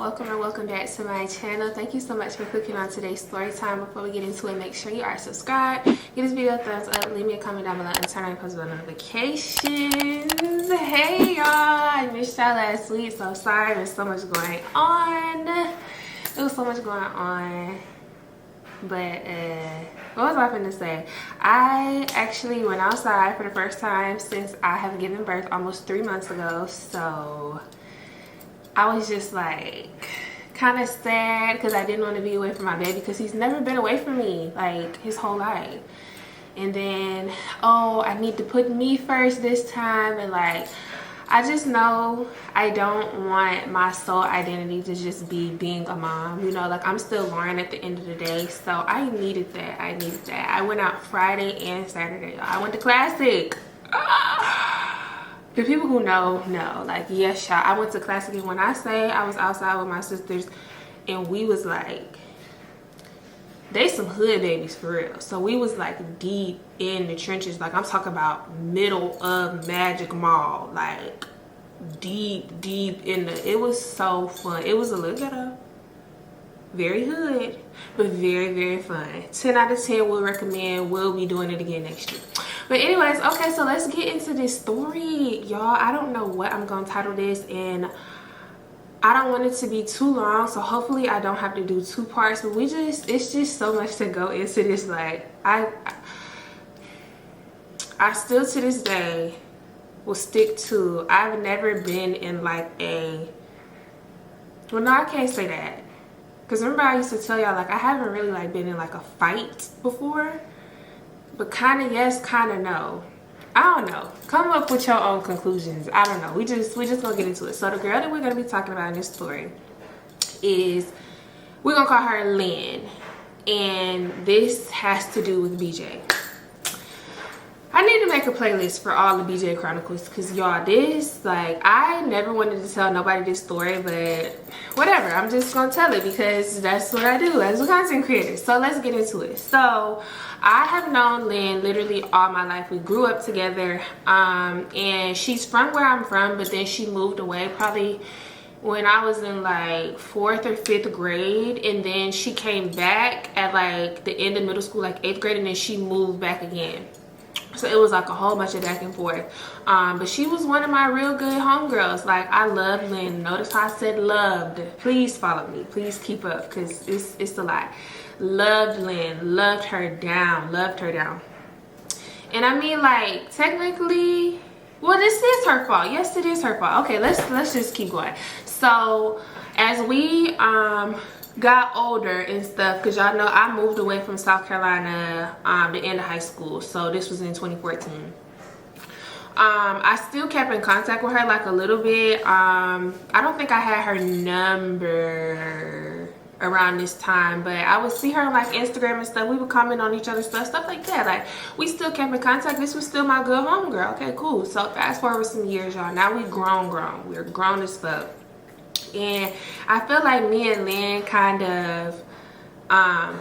welcome or welcome back to my channel. Thank you so much for clicking on today's story time. Before we get into it, make sure you are subscribed, give this video a thumbs up, leave me a comment down below, and turn on post notifications. Hey y'all, I missed y'all last week, so sorry. There's so much going on. There was so much going on, but what was I finna say? I actually went outside for the first time since I have given birth almost 3 months ago, so I was just like kind of sad because I didn't want to be away from my baby because he's never been away from me like his whole life. And then, oh, I need to put me first this time, and like I just know I don't want my sole identity to just be being a mom, you know, like I'm still Lauren at the end of the day. So I needed that. I went out Friday and Saturday. I went to Classic. The people who know, like, yes, y'all, I went to Classic, and when I say I was outside with my sisters and we was like, they some hood babies for real. So we was like deep in the trenches. Like I'm talking about middle of Magic Mall, like deep in the, it was so fun. It was a little ghetto, very hood, but very fun. 10 out of 10 will recommend. We'll be doing it again next year. But anyways, okay, so let's get into this story, y'all. I don't know what I'm gonna title this, and I don't want it to be too long, so hopefully I don't have to do 2 parts. But it's just so much to go into this. Like I still to this day will stick to, I've never been in like a, well, no, I can't say that, because remember I used to tell y'all like I haven't really like been in like a fight before. But kind of yes, kind of no. I don't know. Come up with your own conclusions. I don't know. We just gonna get into it. So the girl that we're gonna be talking about in this story is, we're gonna call her Lynn, and this has to do with BJ. I need to make a playlist for all the BJ Chronicles, because y'all, this, like, I never wanted to tell nobody this story, but whatever, I'm just gonna tell it because that's what I do as a content creator. So let's get into it. So I have known Lynn literally all my life. We grew up together, and she's from where I'm from, but then she moved away probably when I was in like 4th or 5th grade, and then she came back at like the end of middle school, like 8th grade, and then she moved back again. So it was like a whole bunch of back and forth. But she was one of my real good homegirls. Like, I love Lynn. Notice how I said loved. Please follow me. Please keep up, because it's a lot. Loved Lynn. Loved her down. And I mean, like, technically, well, this is her fault. Yes, it is her fault. Okay, let's just keep going. So as we got older and stuff, because y'all know I moved away from South Carolina the end of high school, so this was in 2014. I still kept in contact with her like a little bit. I don't think I had her number around this time, but I would see her on like Instagram and stuff. We would comment on each other's stuff like that. Like, we still kept in contact. This was still my good homegirl. Okay, cool. So fast forward some years, y'all. Now we grown. We're grown as fuck. And I feel like me and Lynn kind of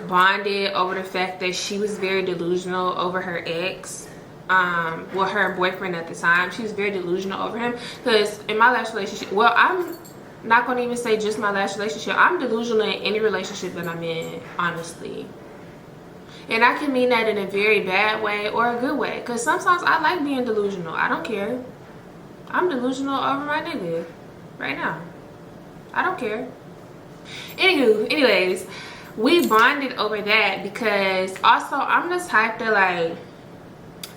bonded over the fact that she was very delusional over her ex, well, her boyfriend at the time. She was very delusional over him, because in my last relationship, well, I'm not going to even say just my last relationship, I'm delusional in any relationship that I'm in, honestly. And I can mean that in a very bad way or a good way, because sometimes I like being delusional. I don't care. I'm delusional over my nigga right now. I don't care. Anyways, we bonded over that, because also I'm the type that, like,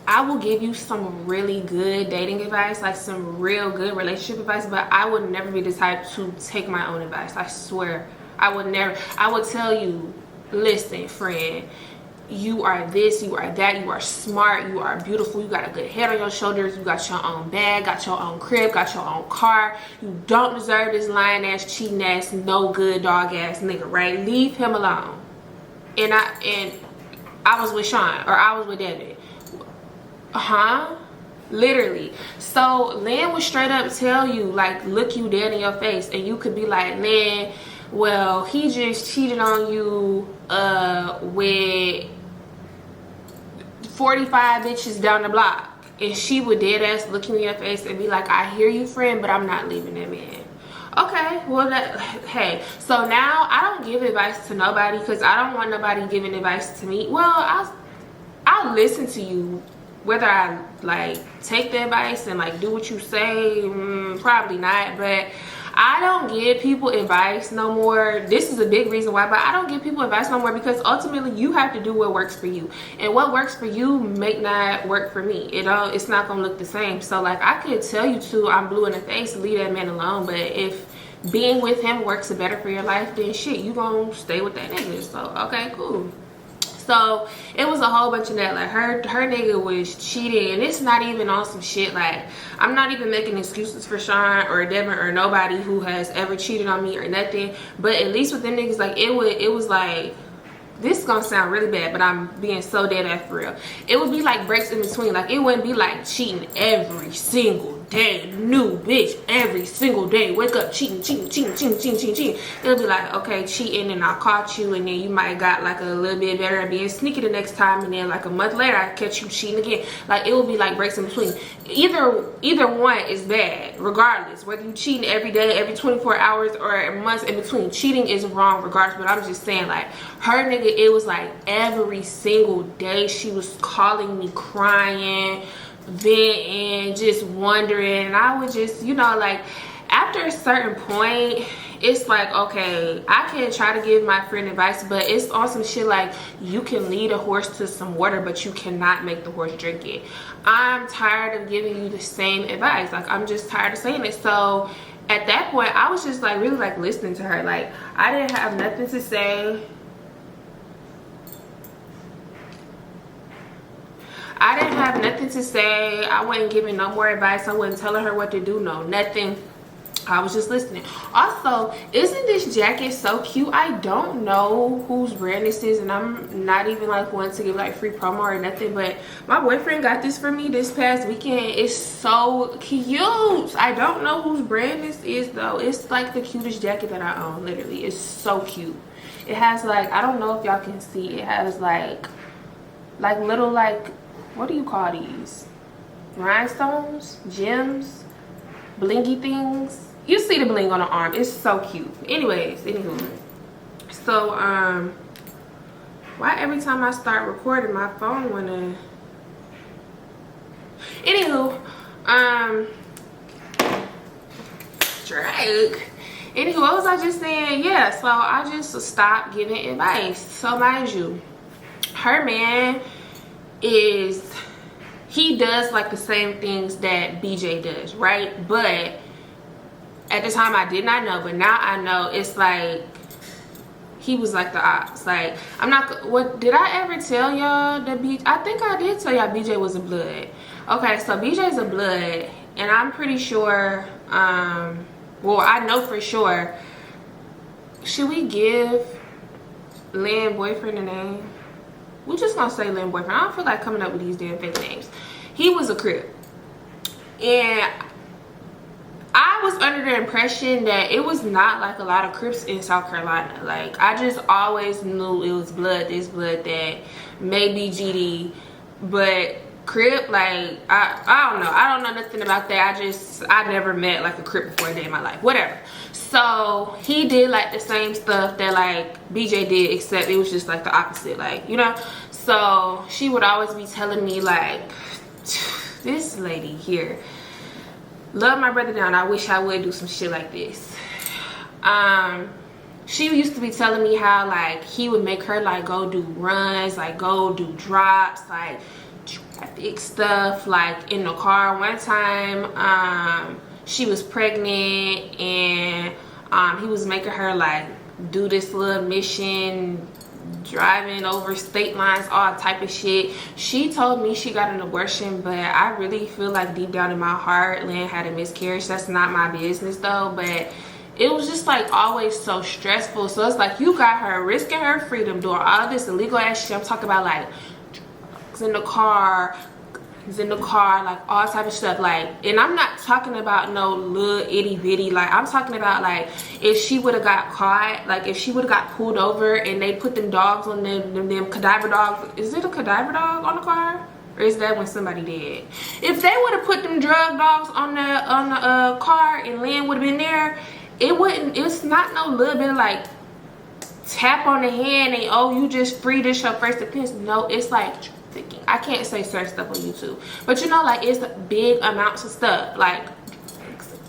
I will give you some really good dating advice, like some real good relationship advice, but I would never be the type to take my own advice. I swear. I would never. I would tell you, listen, friend, you are this, you are that, you are smart, you are beautiful, you got a good head on your shoulders, you got your own bag, got your own crib, got your own car. You don't deserve this lying ass, cheating ass, no good dog ass nigga, right? Leave him alone. And I was with Sean, or I was with David. Literally. So Lynn would straight up tell you, like, look you dead in your face, and you could be like, Lynn, well, he just cheated on you with 45 bitches down the block. And she would dead ass look you in your face and be like, I hear you, friend, but I'm not leaving that man. Okay, well, hey, so now I don't give advice to nobody because I don't want nobody giving advice to me. Well, I'll listen to you, whether I like take the advice and like do what you say, probably not. But I don't give people advice no more. This is a big reason why, but I don't give people advice no more because ultimately you have to do what works for you, and what works for you may not work for me. It's not gonna look the same. So like I could tell you to, I'm blue in the face, leave that man alone. But if being with him works better for your life, then shit, you gonna stay with that nigga. So okay, cool. So it was a whole bunch of that. Like her nigga was cheating, and it's not even on some shit. Like I'm not even making excuses for Sean or Devin or nobody who has ever cheated on me or nothing. But at least with them niggas, like it was like, this is gonna sound really bad, but I'm being so dead ass for real. It would be like breaks in between. Like it wouldn't be like cheating every single day, new bitch every single day, wake up cheating. It'll be like, okay, cheating, and I caught you, and then you might got like a little bit better at being sneaky the next time, and then like a month later I catch you cheating again. Like it will be like breaks in between. Either one is bad, regardless whether you cheating every day, every 24 hours, or months in between. Cheating is wrong regardless. But I'm just saying, like her nigga, it was like every single day she was calling me crying, venting, just wondering. And I would just, you know, like after a certain point, it's like, okay, I can try to give my friend advice, but it's awesome shit like you can lead a horse to some water, but you cannot make the horse drink it. I'm tired of giving you the same advice. Like I'm just tired of saying it. So at that point, I was just like really like listening to her. Like I didn't have nothing to say. I didn't have nothing to say. I wasn't giving no more advice. I wasn't telling her what to do, no, nothing. I was just listening. Also, isn't this jacket so cute? I don't know whose brand this is, and I'm not even like one to give like free promo or nothing, but my boyfriend got this for me this past weekend. It's so cute. I don't know whose brand this is though. It's like the cutest jacket that I own, literally. It's so cute. It has like, I don't know if y'all can see, it has like little like, what do you call these? Rhinestones, gems, blingy things. You see the bling on the arm. It's so cute. Anyways, anywho. So, why every time I start recording, my phone wanna... Anywho, Drake. Anywho, what was I just saying? Yeah, so I just stopped giving advice. So, mind you, her man is, he does like the same things that BJ does, right? But at the time I did not know, but now I know. It's like he was like the ops. Like I'm not, what did I ever tell y'all that I think I did tell y'all BJ was a blood. Okay, so BJ's a blood, and I'm pretty sure well, I know for sure. Should we give Lynn boyfriend a name? We're just gonna say Lynn boyfriend. I don't feel like coming up with these damn fake names. He was a Crip, and I was under the impression that it was not like a lot of Crips in South Carolina. Like I just always knew it was blood this, blood that, maybe GD, but Crip, like I don't know. I don't know nothing about that. I never met like a Crip before a day in my life. Whatever. So he did like the same stuff that like BJ did, except it was just like the opposite, like, you know. So she would always be telling me like, this lady here, love my brother down, I wish I would do some shit like this. She used to be telling me how like he would make her like go do runs, like go do drops, like traffic stuff, like in the car. One time she was pregnant, and he was making her like do this little mission, driving over state lines, all type of shit. She told me she got an abortion, but I really feel like deep down in my heart Lynn had a miscarriage. That's not my business though, but it was just like always so stressful. So it's like you got her risking her freedom, doing all this illegal ass shit. I'm talking about like drugs in the car, like all type of stuff. Like, and I'm not talking about no little itty bitty, like I'm talking about like if she would have got caught, like if she would have got pulled over and they put them dogs on them cadaver dogs. Is it a cadaver dog on the car, or is that when somebody dead? If they would have put them drug dogs on the car and Lynn would have been there, it's not no little bit of like tap on the hand and oh you just free, this your first offense. No, it's like trafficking. I can't say certain stuff on YouTube, but you know, like it's big amounts of stuff, like,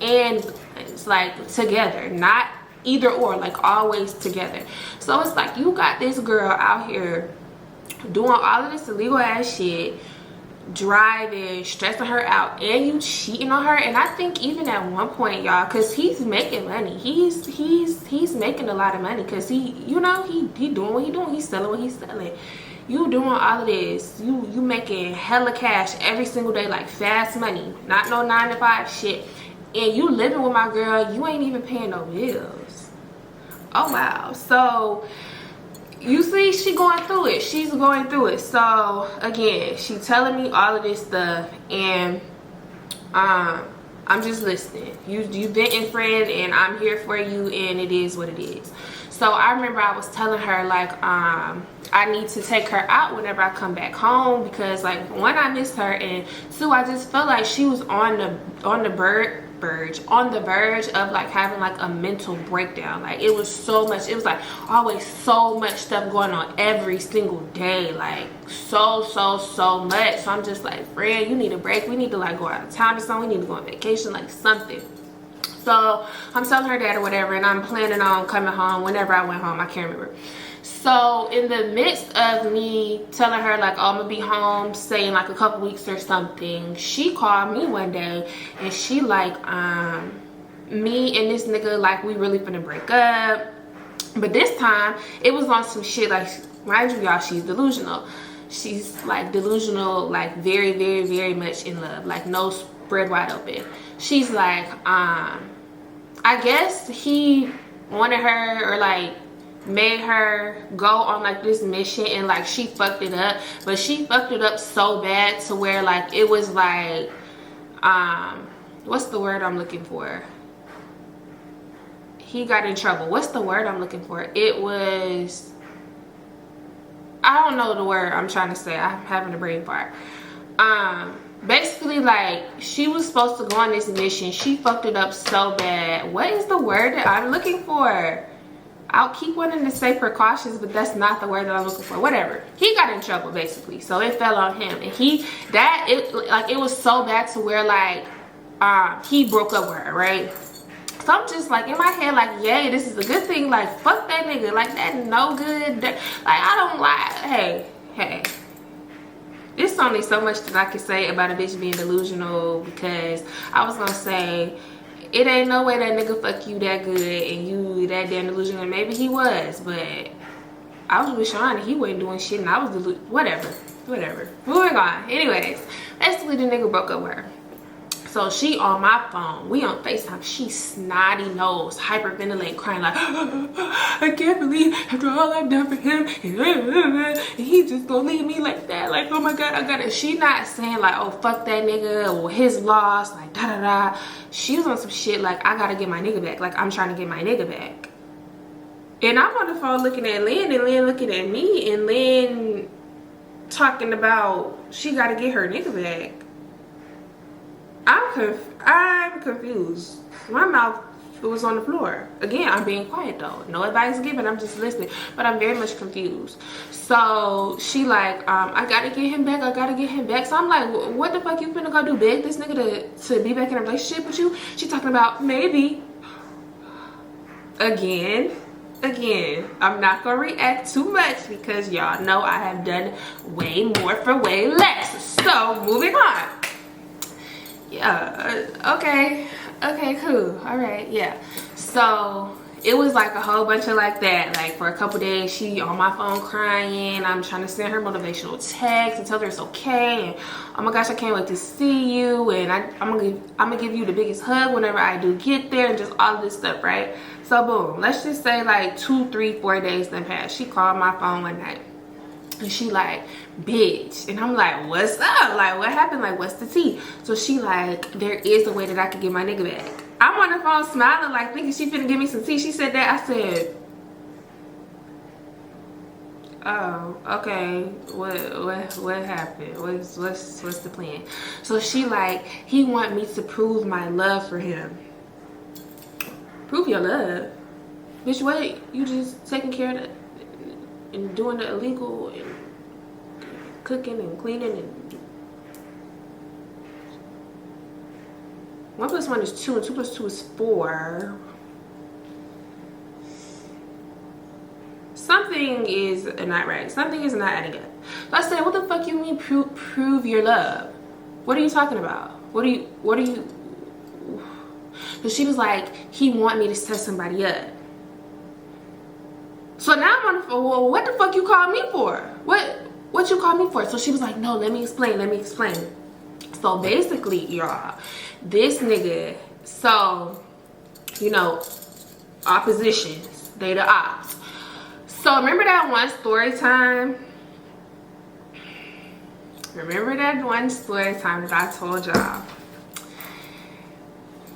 and it's like together, not either or, like always together. So it's like you got this girl out here doing all of this illegal ass shit, driving, stressing her out, and you cheating on her. And I think even at one point, y'all, because he's making money, he's making a lot of money, because he, you know, he doing what he doing, he's selling what he's selling. You doing all of this, you making hella cash every single day, like fast money, not no 9 to 5 shit, and you living with my girl, you ain't even paying no bills. Oh wow. So you see, she going through it. She's going through it. So again, she telling me all of this stuff, and I'm just listening. You've been in friend, and I'm here for you, and it is what it is. So I remember I was telling her, like, I need to take her out whenever I come back home, because like, one, I miss her, and two, I just felt like she was on the verge of like having like a mental breakdown. Like it was so much, it was like always so much stuff going on every single day, like so much. So I'm just like, friend, you need a break. We need to like go out of town or something. We need to go on vacation, like something. So I'm telling her that or whatever, and I'm planning on coming home whenever I went home. I can't remember. So in the midst of me telling her like, oh, I'm gonna be home, say in like a couple weeks or something, she called me one day, and she like, me and this nigga, like, we really finna break up. But this time it was on some shit, like, mind you, y'all, she's delusional. She's like delusional, like very much in love, like no spread wide open. She's like, I guess he wanted her, or like made her go on like this mission, and like she fucked it up. But she fucked it up so bad to where like it was like, what's the word I'm looking for? He got in trouble. What's the word I'm looking for? It was, I don't know the word I'm trying to say. I'm having a brain fart. Basically, like, she was supposed to go on this mission. She fucked it up so bad. What is the word that I'm looking for? I'll keep wanting to say precautions, but that's not the word that I'm looking for. Whatever. He got in trouble, basically. So it fell on him. And it was so bad to where, like, he broke up with her, right? So I'm just like in my head, like, yay, this is a good thing. Like, fuck that nigga. Like, that no good. Like, I don't like, hey. There's only so much that I can say about a bitch being delusional, because I was gonna say, it ain't no way that nigga fuck you that good and you that damn delusional. Maybe he was, but I was with Sean and he wasn't doing shit, and I was whatever. Moving on. Anyways, basically the nigga broke up with her. So she on my phone, we on FaceTime, she snotty nose, hyperventilating, crying like, I can't believe after all I've done for him, and he just gonna leave me like that, like, oh my god, I gotta. She not saying like, oh fuck that nigga or his loss, like da da da. She was on some shit like, I gotta get my nigga back, like I'm trying to get my nigga back. And I'm on the phone looking at Lynn, and Lynn looking at me, and Lynn talking about she gotta get her nigga back. I'm confused. My mouth was on the floor. Again, I'm being quiet though. No advice given. I'm just listening. But I'm very much confused. So she like, I gotta get him back. I gotta get him back. So I'm like, what the fuck you finna go do? Beg this nigga to be back in a relationship with you? She talking about maybe. Again, I'm not gonna react too much, because y'all know I have done way more for way less. So moving on. Yeah, okay, cool, all right, yeah. So it was like a whole bunch of like that. Like for a couple days, she on my phone crying. I'm trying to send her motivational texts and tell her it's okay, and oh my gosh, I can't wait to see you, and I'm gonna give you the biggest hug whenever I do get there, and just all of this stuff, right? So boom, let's just say like 2, 3, 4 days then passed. She called my phone one night, and she like, bitch. And I'm like, what's up? Like, what happened? Like, what's the tea? So she like, there is a way that I could get my nigga back. I'm on the phone smiling, like thinking she finna give me some tea. She said that. I said, oh, okay. What happened? What's the plan? So she like, he want me to prove my love for him. Prove your love. Bitch, what? You just taking care of the, and doing the illegal and cooking and cleaning and 1 + 1 is 2 and 2 + 2 is 4. Something is not right. Something is not adding up. So I said, what the fuck you mean prove your love? What are you talking about? What are you? So she was like, he want me to set somebody up. So now I'm on the phone, well, what the fuck you call me for? What you call me for? So she was like, no, let me explain. So basically, y'all, this nigga, so, you know, oppositions, they the ops. So remember that one story time? Remember that one story time that I told y'all?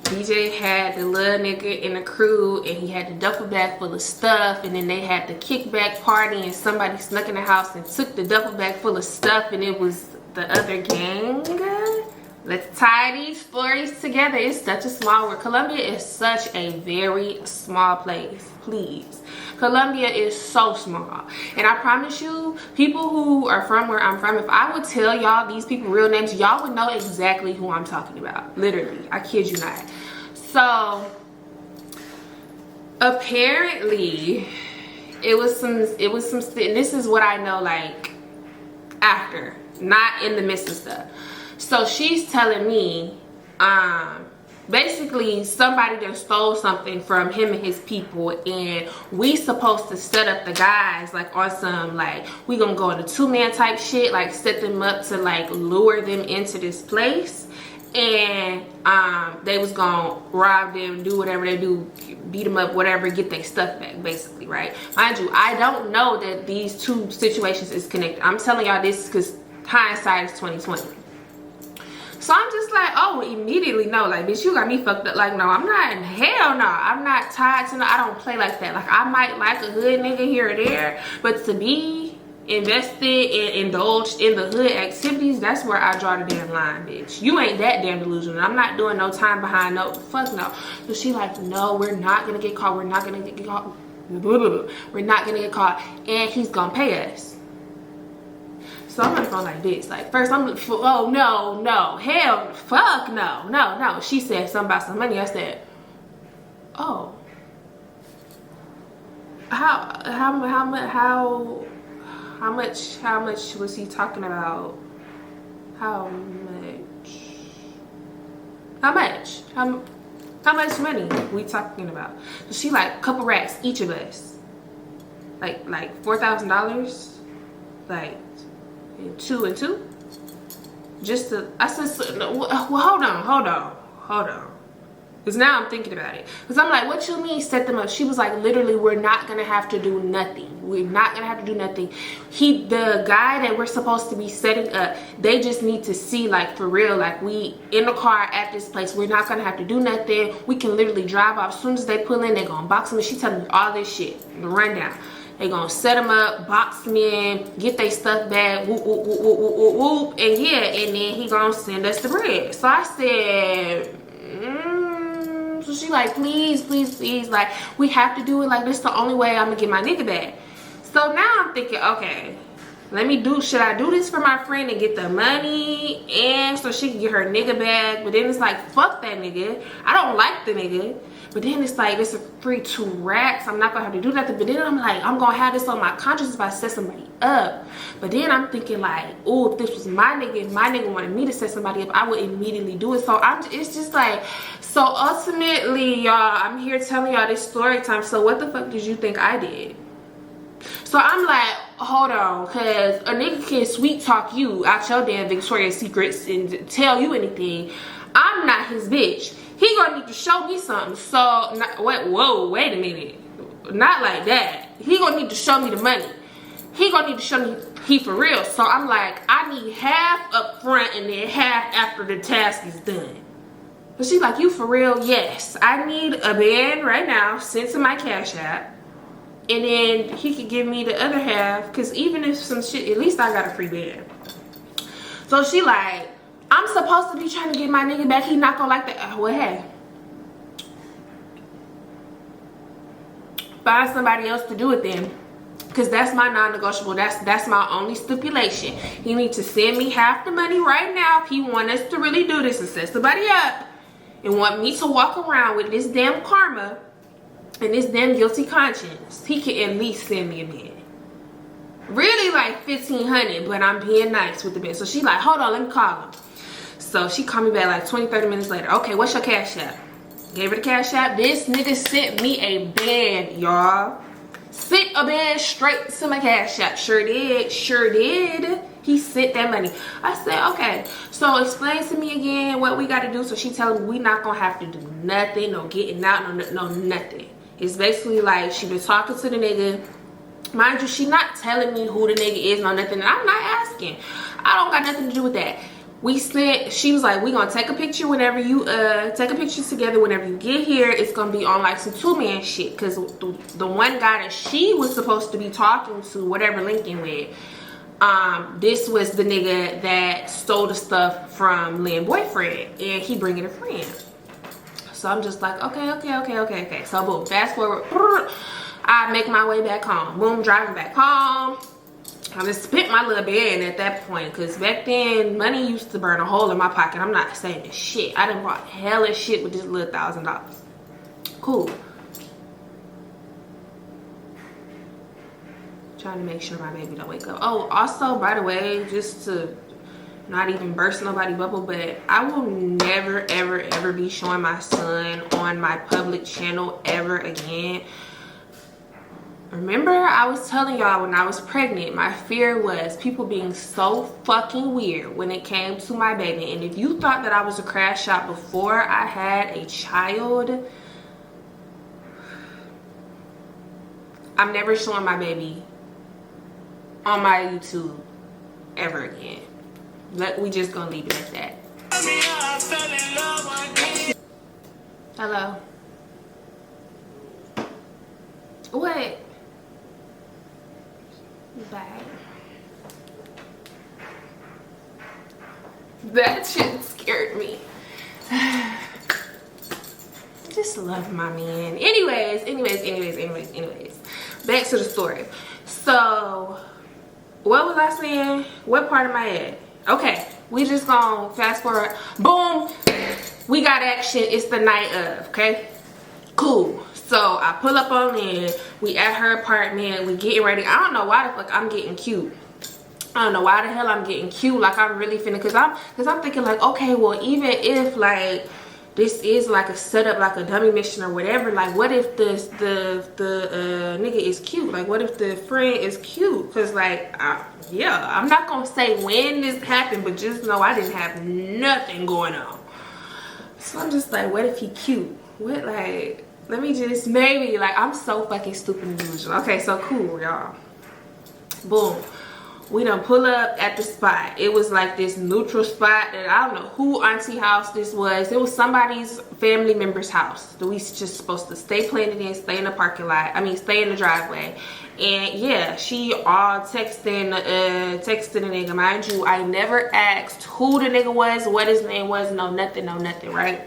DJ had the little nigga in the crew and he had the duffel bag full of stuff, and then they had the kickback party and somebody snuck in the house and took the duffel bag full of stuff, and it was the other gang. Let's tie these stories together. It's such a small world. Columbia is such a very small place. Please. Columbia is so small. And I promise you, people who are from where I'm from, if I would tell y'all these people real names, y'all would know exactly who I'm talking about. Literally. I kid you not. So, apparently, it was some, and this is what I know, like, after. Not in the midst of stuff. So she's telling me, basically somebody that stole something from him and his people, and we supposed to set up the guys like on some, like, we gonna go into 2-man type shit, like set them up to like lure them into this place, and they was gonna rob them, do whatever they do, beat them up, whatever, get their stuff back, basically, right? Mind you, I don't know that these two situations is connected. I'm telling y'all this because hindsight is 2020. So I'm just like, oh, immediately no, like, bitch, you got me fucked up. Like, no, I'm not, hell no, I'm not tied to no, I don't play like that. Like, I might like a hood nigga here or there, but to be invested and indulged in the hood activities, that's where I draw the damn line, bitch. You ain't that damn delusional. I'm not doing no time behind, no, fuck no. So she like, no, we're not gonna get caught, we're not gonna get caught, we're not gonna get caught, and he's gonna pay us. So I'm on the phone like this. Like, first I'm like, oh, no, hell, fuck, no. She said something about some money. I said, oh, how much was he talking about? How much money we talking about? So she like, couple racks, each of us. Like $4,000, like, 2 and 2, just to, I said, no, well, hold on, because now I'm thinking about it, because I'm like, what you mean set them up? She was like, literally, we're not gonna have to do nothing. We're not gonna have to do nothing. The guy that we're supposed to be setting up, they just need to see, like, for real, like, we in the car at this place, we're not gonna have to do nothing. We can literally drive off. As soon as they pull in, they're gonna box them. And she telling me all this shit, the rundown. They gonna set them up, box them in, get their stuff back, whoop, whoop, whoop, whoop, whoop, whoop, and yeah, and then he gonna send us the bread. So I said, so she like, please, like, we have to do it, like, this the only way I'm gonna get my nigga back. So now I'm thinking, okay, should I do this for my friend and get the money, and so she can get her nigga back? But then it's like, fuck that nigga, I don't like the nigga. But then it's like, it's a free 2 racks. I'm not gonna have to do nothing. But then I'm like, I'm gonna have this on my conscience if I set somebody up. But then I'm thinking like, oh, if this was my nigga, if my nigga wanted me to set somebody up, I would immediately do it. So it's just like, so ultimately, y'all, I'm here telling y'all this story time. So what the fuck did you think I did? So I'm like, hold on, because a nigga can sweet talk you out your damn Victoria's Secrets and tell you anything. I'm not his bitch. He gonna need to show me something. So, wait a minute. Not like that. He gonna need to show me the money. He gonna need to show me he for real. So I'm like, I need half up front and then half after the task is done. But she's like, you for real? Yes. I need a band right now, sent to my Cash App. And then he could give me the other half, because even if some shit, at least I got a free band. So she like, I'm supposed to be trying to get my nigga back. He not gonna like that. Well, hey. find somebody else to do it then. Because that's my non-negotiable. That's my only stipulation. He needs to send me half the money right now if he want us to really do this and set somebody up. And want me to walk around with this damn karma and this damn guilty conscience. He can at least send me a bid. Really like $1,500, but I'm being nice with the bid. So she like, hold on, let me call him. So she called me back like 20-30 minutes later. Okay, what's your cash app? Gave her the cash app. This nigga sent me a band, y'all. Sent a band straight to my cash app. Sure did. Sure did. He sent that money. I said, okay. So explain to me again what we got to do. So she telling me we not going to have to do nothing. No getting out. No nothing. It's basically like she been talking to the nigga. Mind you, she not telling me who the nigga is. No nothing. And I'm not asking. I don't got nothing to do with that. She was like, we gonna take a picture whenever you take a picture together whenever you get here. It's gonna be on like some two-man shit, because the one guy that she was supposed to be talking to, whatever linking with, this was the nigga that stole the stuff from Lynn's boyfriend, and he bringing a friend. So I'm just like, okay. So boom, fast forward, I make my way back home. Boom, driving back home. I just spent my little band at that point, because back then money used to burn a hole in my pocket. I'm not saving shit. I done bought hella shit with this little $1,000. Cool. Trying to make sure my baby don't wake up. Oh, also, by the way, just to not even burst nobody's bubble, but I will never ever be showing my son on my public channel ever again. Remember, I was telling y'all when I was pregnant, my fear was people being so fucking weird when it came to my baby. And if you thought that I was a crash out before I had a child, I'm never showing my baby on my YouTube ever again. We just gonna leave it at that. Hello. What? Bye. That shit scared me. I just love my man. Anyways. Back to the story. So, what was I saying? What part am I at? Okay, we just gonna fast forward. Boom, we got action. It's the night of, okay? Cool. So I pull up on in. We at her apartment. We getting ready. I don't know why the fuck I'm getting cute. I don't know why the hell I'm getting cute. Like I'm really finna, cause I'm thinking like, okay, well, even if like this is like a setup, like a dummy mission or whatever, like what if the nigga is cute? Like what if the friend is cute? Cause like yeah, I'm not gonna say when this happened, but just know I didn't have nothing going on. So I'm just like, what if he cute? What, like, let me just maybe, like, I'm so fucking stupid and delusional. Okay, so cool, y'all. Boom. We done pull up at the spot. It was like this neutral spot that I don't know who auntie house this was. It was somebody's family member's house that we just supposed to stay planted in, stay in the parking lot. I mean, stay in the driveway. And yeah, she all texting the nigga. Mind you, I never asked who the nigga was, what his name was, no nothing, right?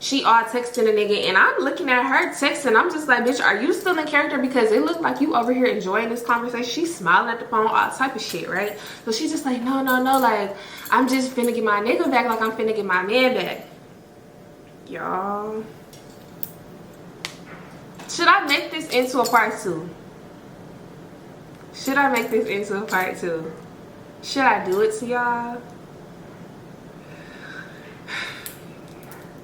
She all texting a nigga, and I'm looking at her texting. I'm just like, bitch, are you still in character? Because it looked like you over here enjoying this conversation. She's smiling at the phone, all type of shit, right? So she's just like, no, like, I'm just finna get my nigga back, like I'm finna get my man back. Y'all, should I make this into a part 2? Should I make this into a part 2? Should I do it to y'all?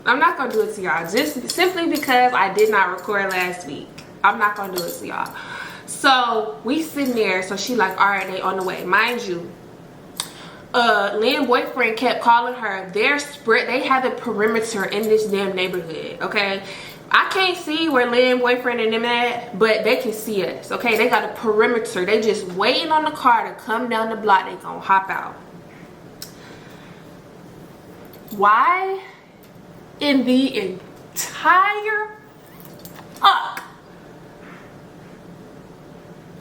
I'm not gonna do it to y'all, just simply because I did not record last week. I'm not gonna do it to y'all. So we sitting there, so she like, all right, they on the way. Mind you, Lynn's boyfriend kept calling her. They have a perimeter in this damn neighborhood, okay? I can't see where Lynn's boyfriend and them at, but they can see us, okay? They got a perimeter. They just waiting on the car to come down the block. They gonna hop out. Why in the entire fuck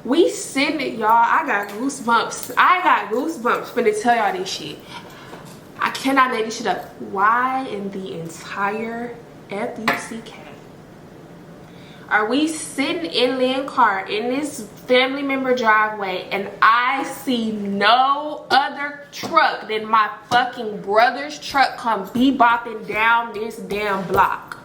we sitting it, y'all? I got goosebumps finna tell y'all this shit. I cannot make this shit up. Why in the entire fuck are we sitting in Lynn car in this family member driveway, and I see no other truck than my fucking brother's truck come bebopping down this damn block.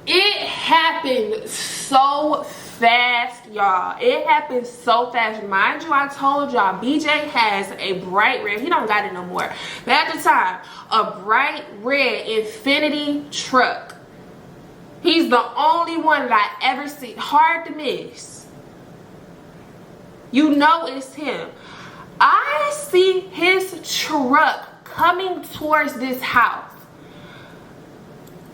It happened so fast, y'all. It happened so fast. Mind you, I told y'all BJ has a bright red, he don't got it no more, but at the time, a bright red Infinity truck. He's the only one that I ever see. Hard to miss. You know it's him. I see his truck coming towards this house.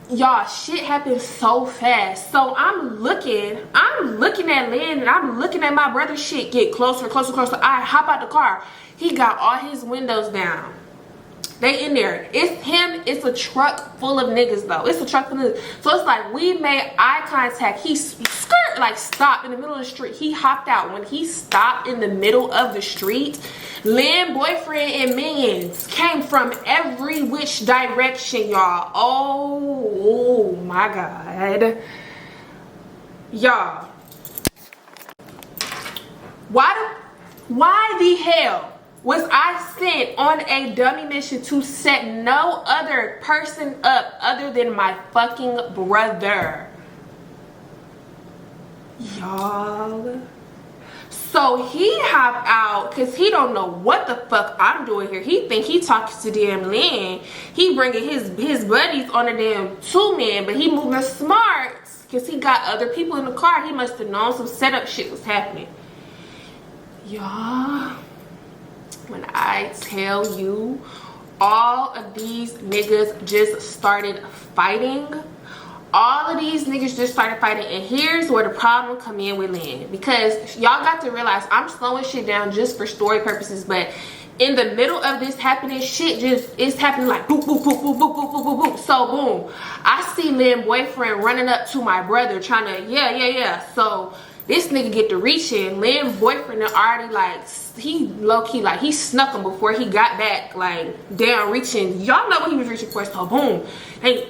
Y'all, shit happened so fast. So I'm looking at Lynn, and I'm looking at my brother's shit get closer, closer, closer. I hop out the car. He got all his windows down. They in there. It's him. It's a truck full of niggas though. It's a truck full of niggas. So it's like we made eye contact. He skirt, like stopped in the middle of the street. He hopped out. When he stopped in the middle of the street, Lynn, boyfriend, and minions came from every which direction, y'all. Oh my God. Y'all. Why the hell was I sent on a dummy mission to set no other person up other than my fucking brother? Y'all. So he hopped out because he don't know what the fuck I'm doing here. He think he talking to damn Lynn. He bringing his buddies on a damn two-man, but he moving smart because he got other people in the car. He must have known some setup shit was happening. Y'all. When I tell you, all of these niggas just started fighting. All of these niggas just started fighting, and here's where the problem come in with Lynn, because y'all got to realize I'm slowing shit down just for story purposes, but in the middle of this happening, shit just is happening like boop, boop, boop, boop, boop, boop, boop, boop, boop. So boom, I see Lynn boyfriend running up to my brother trying to yeah. So this nigga get to reaching. Lynn boyfriend already like, he low-key like he snuck him before he got back, like down reaching. Y'all know what he was reaching for. So boom, hey,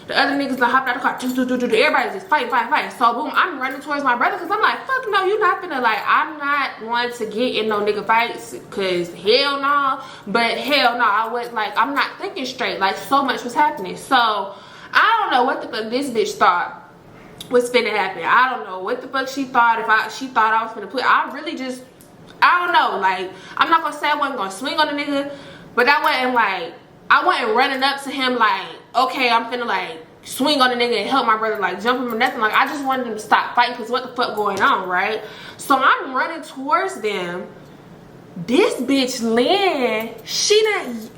the other niggas done hopped out the car. Everybody's just fighting. So boom, I'm running towards my brother because I'm like, fuck no, you not finna, like, I'm not one to get in no nigga fights, because hell no. But hell no, I was like, I'm not thinking straight. Like, so much was happening. So I don't know what the fuck this bitch thought was finna happen. I don't know what the fuck she thought. If she thought I was finna put, I really just, I don't know. Like, I'm not gonna say I wasn't gonna swing on the nigga, but I wasn't running up to him like, okay, I'm finna like swing on the nigga and help my brother, like jump him or nothing. Like, I just wanted him to stop fighting because what the fuck going on, right? So I'm running towards them. This bitch Lynn, she done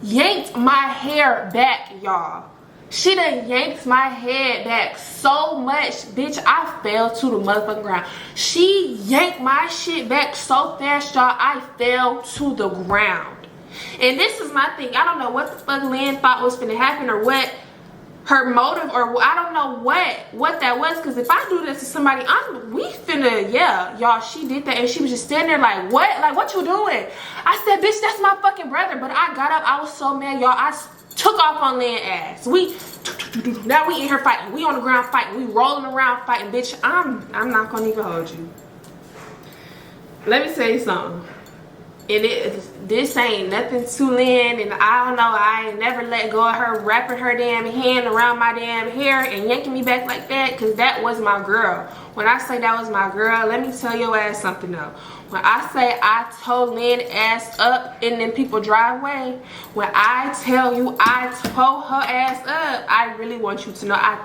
yanked my hair back, y'all. She done yanked my head back so much, bitch, I fell to the motherfucking ground. She yanked my shit back so fast, y'all, I fell to the ground. And this is my thing. I don't know what the fuck Lynn thought was finna happen, or what her motive, or I don't know what that was. Because if I do this to somebody, we finna, yeah, y'all, she did that, and she was just standing there like, what? Like, what you doing? I said, bitch, that's my fucking brother. But I got up, I was so mad, y'all. I took off on Lynn ass. Now we in here fighting. We on the ground fighting. We rolling around fighting, bitch. I'm not gonna even hold you. Let me tell you something. This ain't nothing to Lynn, and I don't know, I ain't never let go of her wrapping her damn hand around my damn hair and yanking me back like that, because that was my girl. When I say that was my girl, let me tell your ass something though. When I say I told Lynn ass up in them people driveway, when I tell you I told her ass up, I really want you to know,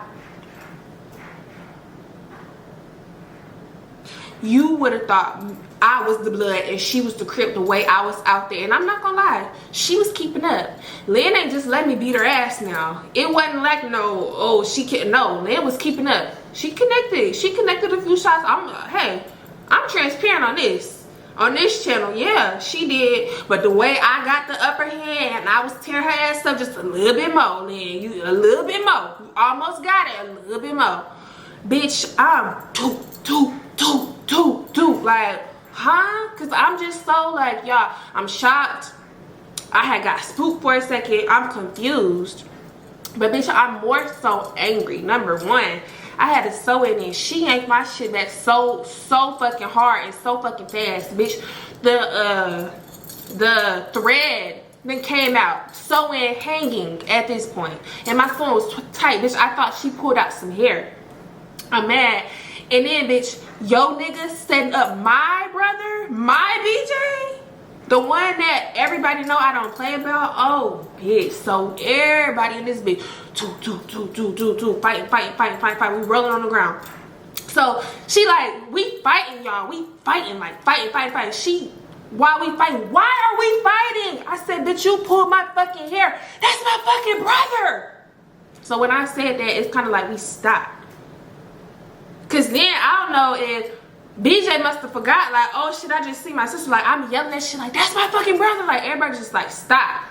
you would have thought I was the blood and she was the crip the way I was out there. And I'm not gonna lie, she was keeping up. Lynn ain't just let me beat her ass now. It wasn't like no, oh, she can't, no, Lynn was keeping up. She connected a few shots. I'm transparent on this channel. Yeah, she did. But the way I got the upper hand, I was tearing her ass up just a little bit more, Lynn. A little bit more. You almost got it, a little bit more. Bitch, I'm like, huh? Because I'm just so like, y'all, I'm shocked. I had got spooked for a second. I'm confused. But bitch, I'm more so angry. Number one, I had to sew it in. She yanked my shit back so fucking hard and so fucking fast, bitch. The thread then came out, sewing, hanging at this point, and my sewing was tight, bitch. I thought she pulled out some hair. I'm mad. And then, bitch, yo nigga setting up my brother, my BJ, the one that everybody know I don't play about. Oh, bitch. So everybody in this bitch, fighting. We rolling on the ground. So she like, we fighting, y'all. We fighting, like fighting. She, while we fighting, why are we fighting? I said, bitch, you pulled my fucking hair. That's my fucking brother. So when I said that, it's kind of like we stopped. Cause then I don't know if BJ must have forgot, like, oh shit, I just see my sister, like, I'm yelling that shit, like, that's my fucking brother. Like, everybody just like, stop.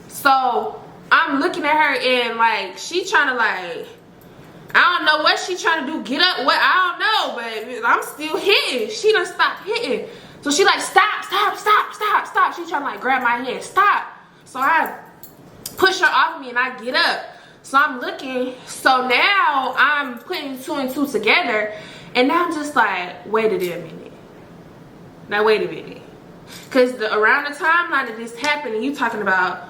So I'm looking at her and like, she trying to like, I don't know what she trying to do, get up, what, I don't know, but I'm still hitting. She done stopped hitting. So she like, stop. She trying to like grab my hand, stop. So I push her off me and I get up. So I'm looking, so now I'm putting 2 and 2 together, and now I'm just like, wait a minute. Now wait a minute. Cause around the timeline that this happened, and you talking about,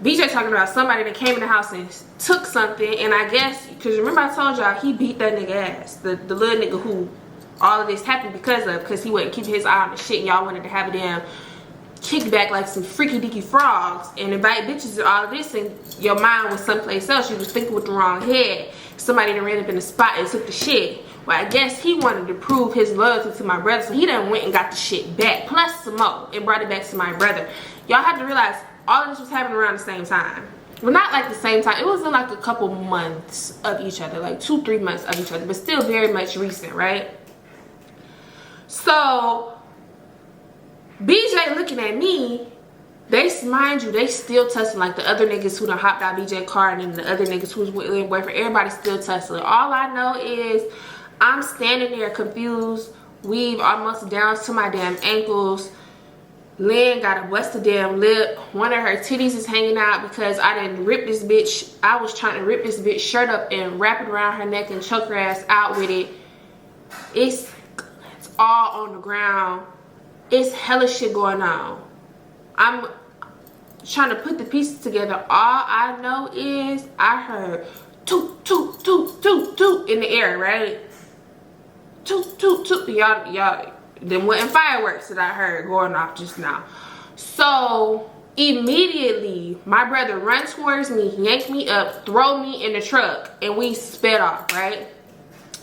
BJ talking about somebody that came in the house and took something, and I guess, cause remember I told y'all he beat that nigga ass, the little nigga who all of this happened because he wouldn't keep his eye on the shit, and y'all wanted to have a damn kickback like some freaky dicky frogs and invite bitches and all of this, and your mind was someplace else. You was thinking with the wrong head. Somebody that ran up in the spot and took the shit. Well, I guess he wanted to prove his loyalty to my brother, so he done went and got the shit back, plus some more, and brought it back to my brother. Y'all have to realize all of this was happening around the same time. Well, not like the same time. It was in like a couple months of each other, like 2-3 months of each other, but still very much recent, right? So BJ looking at me, mind you, they still tussling, like the other niggas who done hopped out BJ car, and then the other niggas who's with their boyfriend, everybody still tussling. All I know is I'm standing there confused, weave almost down to my damn ankles. Lynn got a busted damn lip. One of her titties is hanging out because I didn't rip this bitch. I was trying to rip this bitch shirt up and wrap it around her neck and choke her ass out with it. It's all on the ground. It's hella shit going on. I'm trying to put the pieces together. All I know is I heard toot, toot, toot, toot, toot in the air, right? Toot, toot, toot. Y'all, them wasn't fireworks that I heard going off just now. So immediately, my brother run towards me, yank me up, throw me in the truck, and we sped off, right?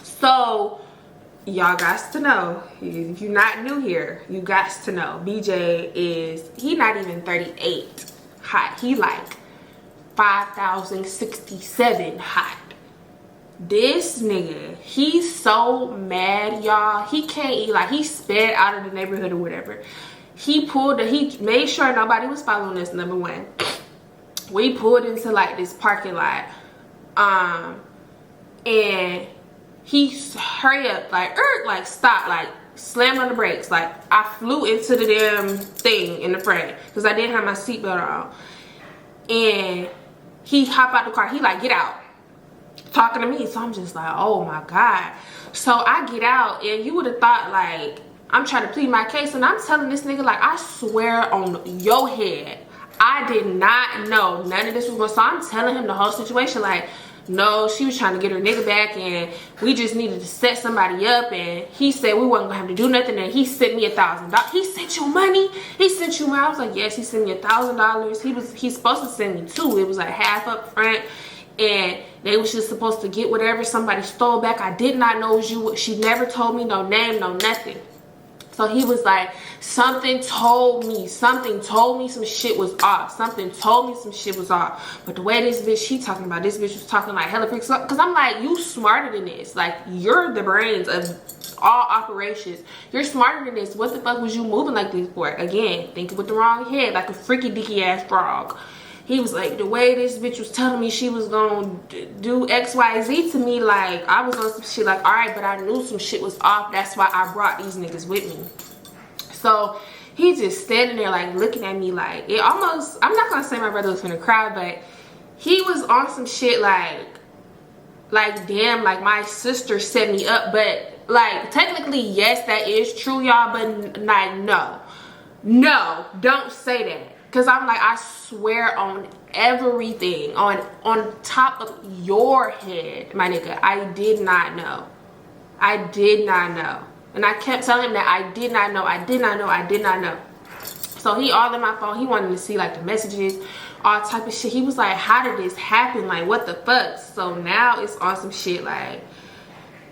So y'all got to know, if you're not new here, you got to know, BJ he not even 38 hot. He like 5,067 hot. This nigga, he's so mad, y'all. He can't eat, like he sped out of the neighborhood or whatever. He made sure nobody was following us, number one. We pulled into like this parking lot, and he hurry up, like stop, like slammed on the brakes. Like I flew into the damn thing in the front because I didn't have my seatbelt on. And he hopped out the car. He like, get out, talking to me. So I'm just like, oh my God. So I get out, and you would have thought like I'm trying to plead my case, and I'm telling this nigga like, I swear on your head, I did not know none of this was going. So I'm telling him the whole situation, like, no, she was trying to get her nigga back, and we just needed to set somebody up, and he said we wasn't gonna have to do nothing, and he sent me $1,000. He sent you money? He sent you money? I was like, yes, he sent me $1,000. He's supposed to send me 2. It was like half up front, and they was just supposed to get whatever somebody stole back. I did not know it was you. She never told me no name, no nothing. So he was like, something told me some shit was off. Something told me some shit was off. But the way this bitch, this bitch was talking like hella freaks up. Because I'm like, you smarter than this. Like, you're the brains of all operations. You're smarter than this. What the fuck was you moving like this for? Again, thinking with the wrong head, like a freaky dicky ass frog. He was like, the way this bitch was telling me she was gonna do XYZ to me, like, I was on some shit like, all right, but I knew some shit was off. That's why I brought these niggas with me. So he just standing there like looking at me like, it almost, I'm not gonna say my brother was finna cry, but he was on some shit like damn, like my sister set me up. But like technically yes, that is true, y'all, but like no, don't say that. Because I'm like, I swear on everything, on top of your head, my nigga, I did not know. I did not know. And I kept telling him that I did not know, I did not know, I did not know. So he all in my phone, he wanted to see like the messages, all type of shit. He was like, how did this happen? Like, what the fuck? So now it's on some shit like,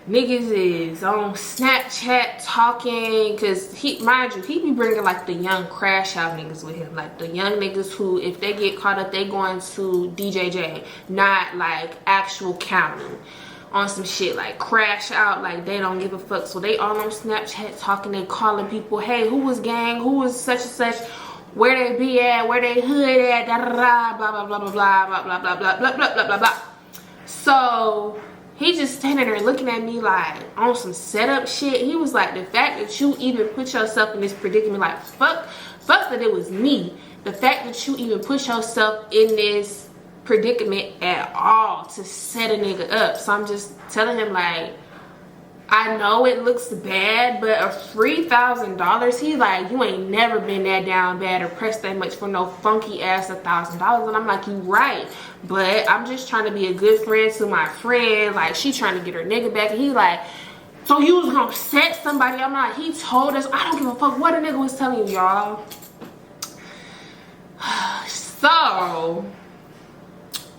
niggas is on Snapchat talking, because he, mind you, he be bringing like the young crash out niggas with him, like the young niggas who, if they get caught up, they going to DJJ, not like actual county, on some shit like crash out, like they don't give a fuck. So they all on Snapchat talking, they calling people, hey, who was gang, who was such and such, where they be at, where they hood at, da da da, blah blah blah blah blah blah blah blah blah blah blah blah blah blah. So he just standing there looking at me like on some setup shit. He was like, the fact that you even put yourself in this predicament, like fuck that it was me. The fact that you even put yourself in this predicament at all to set a nigga up. So I'm just telling him like, I know it looks bad, but a free $1,000, he like, you ain't never been that down bad or pressed that much for no funky ass $1,000. And I'm like, you right, but I'm just trying to be a good friend to my friend. Like, she trying to get her nigga back, and he like, so you was gonna set somebody? I'm like, he told us. I don't give a fuck what a nigga was telling you, y'all. So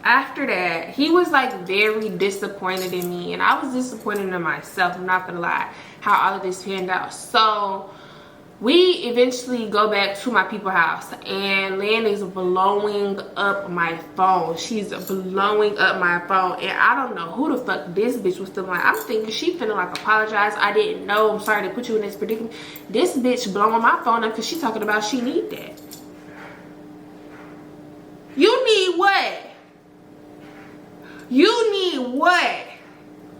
after that, he was like very disappointed in me, and I was disappointed in myself, I'm not gonna lie, how all of this panned out. So we eventually go back to my people's house, and Lynn is blowing up my phone. She's blowing up my phone, and I don't know who the fuck this bitch was feeling like. I'm thinking she feeling like, apologize, I didn't know, I'm sorry to put you in this predicament. This bitch blowing my phone up because she talking about she need that. You need what? You need what?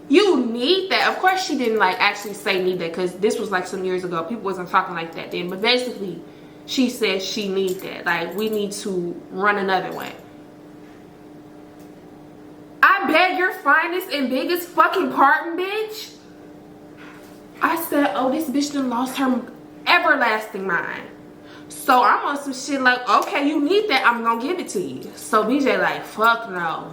You need that. Of course she didn't like actually say need that, because this was like some years ago. People wasn't talking like that then. But basically she said she need that. Like, we need to run another one. I beg your finest and biggest fucking pardon, bitch. I said, oh, this bitch done lost her everlasting mind. So I'm on some shit like, okay, you need that, I'm gonna give it to you. So BJ like, fuck no,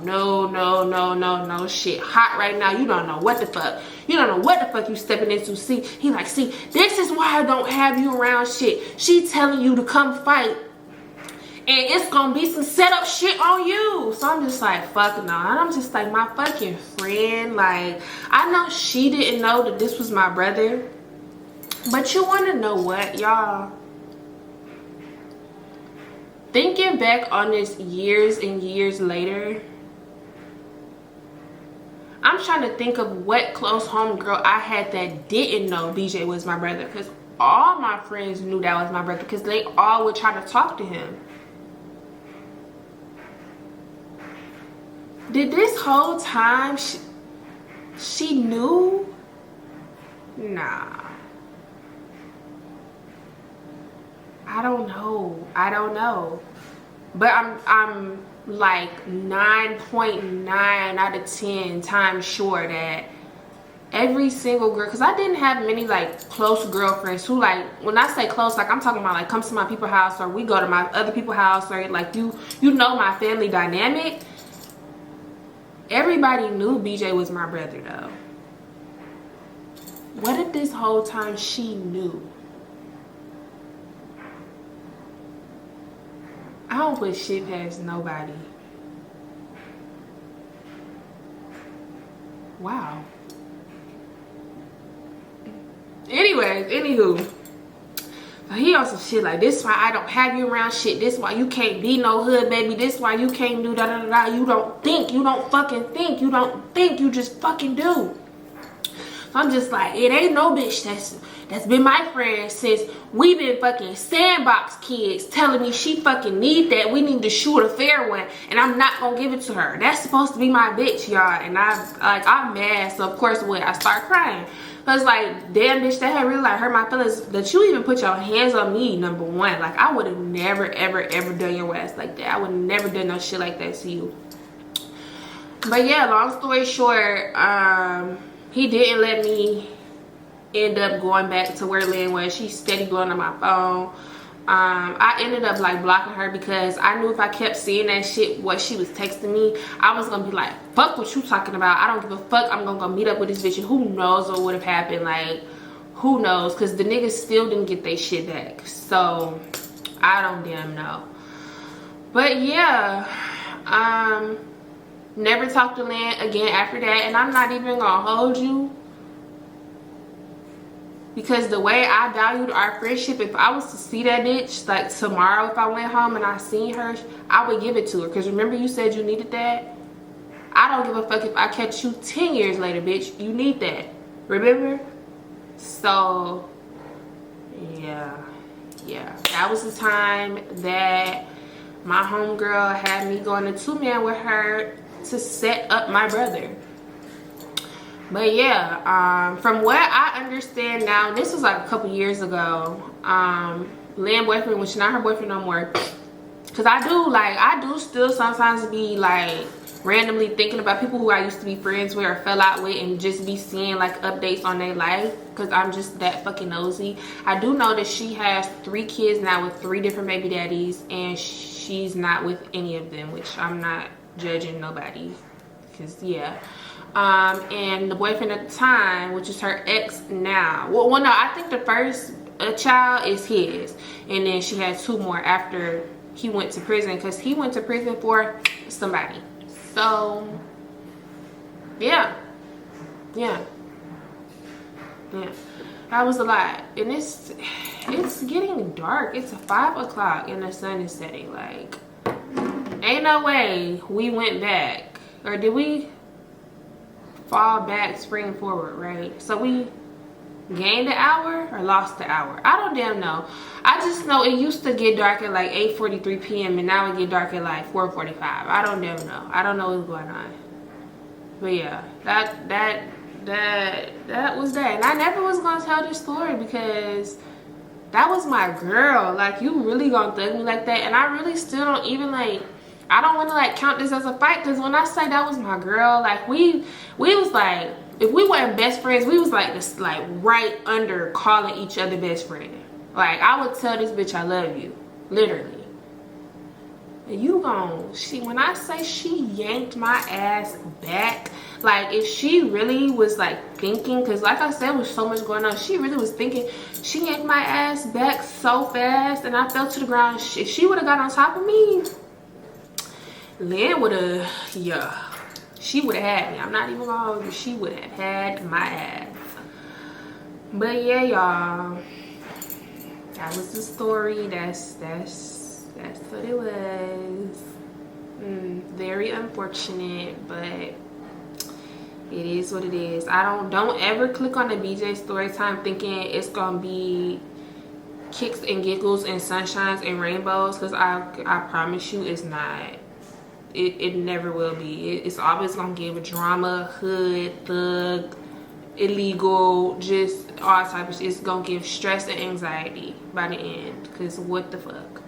shit hot right now. You don't know what the fuck. You don't know what the fuck you stepping into. See, he like, see, this is why I don't have you around shit. She telling you to come fight, and it's gonna be some setup shit on you. So I'm just like, fuck no. And I'm just like, my fucking friend, like, I know she didn't know that this was my brother, but you wanna know what, y'all? Thinking back on this years and years later, I'm trying to think of what close home girl I had that didn't know BJ was my brother, because all my friends knew that was my brother, because they all would try to talk to him. Did this whole time she knew? Nah. I don't know. But I'm like 9.9 out of 10 times sure that every single girl, because I didn't have many like close girlfriends who, like, when I say close, like I'm talking about like comes to my people's house, or we go to my other people's house, or like you know my family dynamic. Everybody knew BJ was my brother though. What if this whole time she knew? I don't put shit past nobody. Wow. Anyways, anywho, he on some shit like, this why I don't have you around shit. This why you can't be no hood baby. This why you can't do da da da da. You don't think. You don't fucking think. You don't think. You just fucking do. So I'm just like, it ain't no bitch that's been my friend since we been fucking sandbox kids telling me she fucking need that. We need to shoot a fair one, and I'm not gonna give it to her. That's supposed to be my bitch, y'all. And I'm mad. So of course what? I start crying. Cause like, damn bitch, that had really like hurt my feelings that you even put your hands on me, number one. Like, I would have never ever done your ass like that. I would have never done no shit like that to you. But yeah, long story short, he didn't let me end up going back to where Lynn was. She steady blowing on my phone. I ended up like blocking her because I knew if I kept seeing that shit, what she was texting me, I was gonna be like, fuck what you talking about. I don't give a fuck. I'm gonna go meet up with this bitch and who knows what would have happened. Like, who knows? Because the niggas still didn't get their shit back. So I don't damn know. But yeah, never talked to Lynn again after that. And I'm not even gonna hold you, because the way I valued our friendship, if I was to see that bitch like tomorrow, if I went home and I seen her, I would give it to her. Because remember you said you needed that? I don't give a fuck if I catch you 10 years later, bitch. You need that. Remember? So, yeah. That was the time that my homegirl had me going to two-man with her to set up my brother. But yeah, from what I understand now, this was like a couple years ago. Lynn boyfriend, which is not her boyfriend no more, because I do still sometimes be like randomly thinking about people who I used to be friends with or fell out with, and just be seeing like updates on their life, because I'm just that fucking nosy. I do know that she has 3 kids now with 3 different baby daddies, and she's not with any of them, which I'm not judging nobody, because yeah. And the boyfriend at the time, which is her ex now, well no, I think the first child is his, and then she had 2 more after he went to prison, because he went to prison for somebody. So yeah, that was a lot. And it's getting dark. It's 5 o'clock and the sun is setting. Like, ain't no way we went back, or did we fall back, spring forward, right? So we gained an hour or lost the hour. I don't damn know. I just know it used to get dark at like 8:43 p.m. and now it get dark at like 4:45. I don't damn know. I don't know what's going on. But yeah, that was that. And I never was gonna tell this story because that was my girl. Like, you really gonna thug me like that? And I really still don't even like, I don't want to like count this as a fight, because when I say that was my girl, like we was like, if we weren't best friends, we was like this, like right under calling each other best friend. Like, I would tell this bitch I love you, literally. And you gon', when I say she yanked my ass back, like if she really was like thinking, because like I said, with so much going on, she really was thinking, she yanked my ass back so fast and I fell to the ground. If she would have got on top of me, Lynn would have, yeah, she would have had me. I'm not even gonna hold you. She would have had my ass. But yeah, y'all, that was the story. That's what it was. Very unfortunate, but it is what it is. Don't ever click on the BJ Storytime thinking it's gonna be kicks and giggles and sunshines and rainbows, because I promise you it's not. It never will be. It's always gonna give drama, hood, thug, illegal, just all type of shit. It's gonna give stress and anxiety by the end, because what the fuck.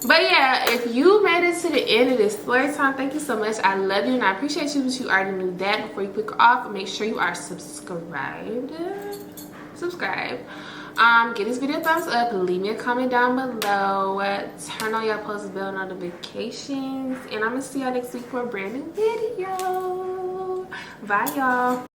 But yeah, if you made it to the end of this story time, thank you so much. I love you and I appreciate you, but you already knew that. Before you click off, make sure you are subscribed. Give this video a thumbs up, leave me a comment down below, turn on your post bell notifications, and I'm gonna see y'all next week for a brand new video. Bye y'all.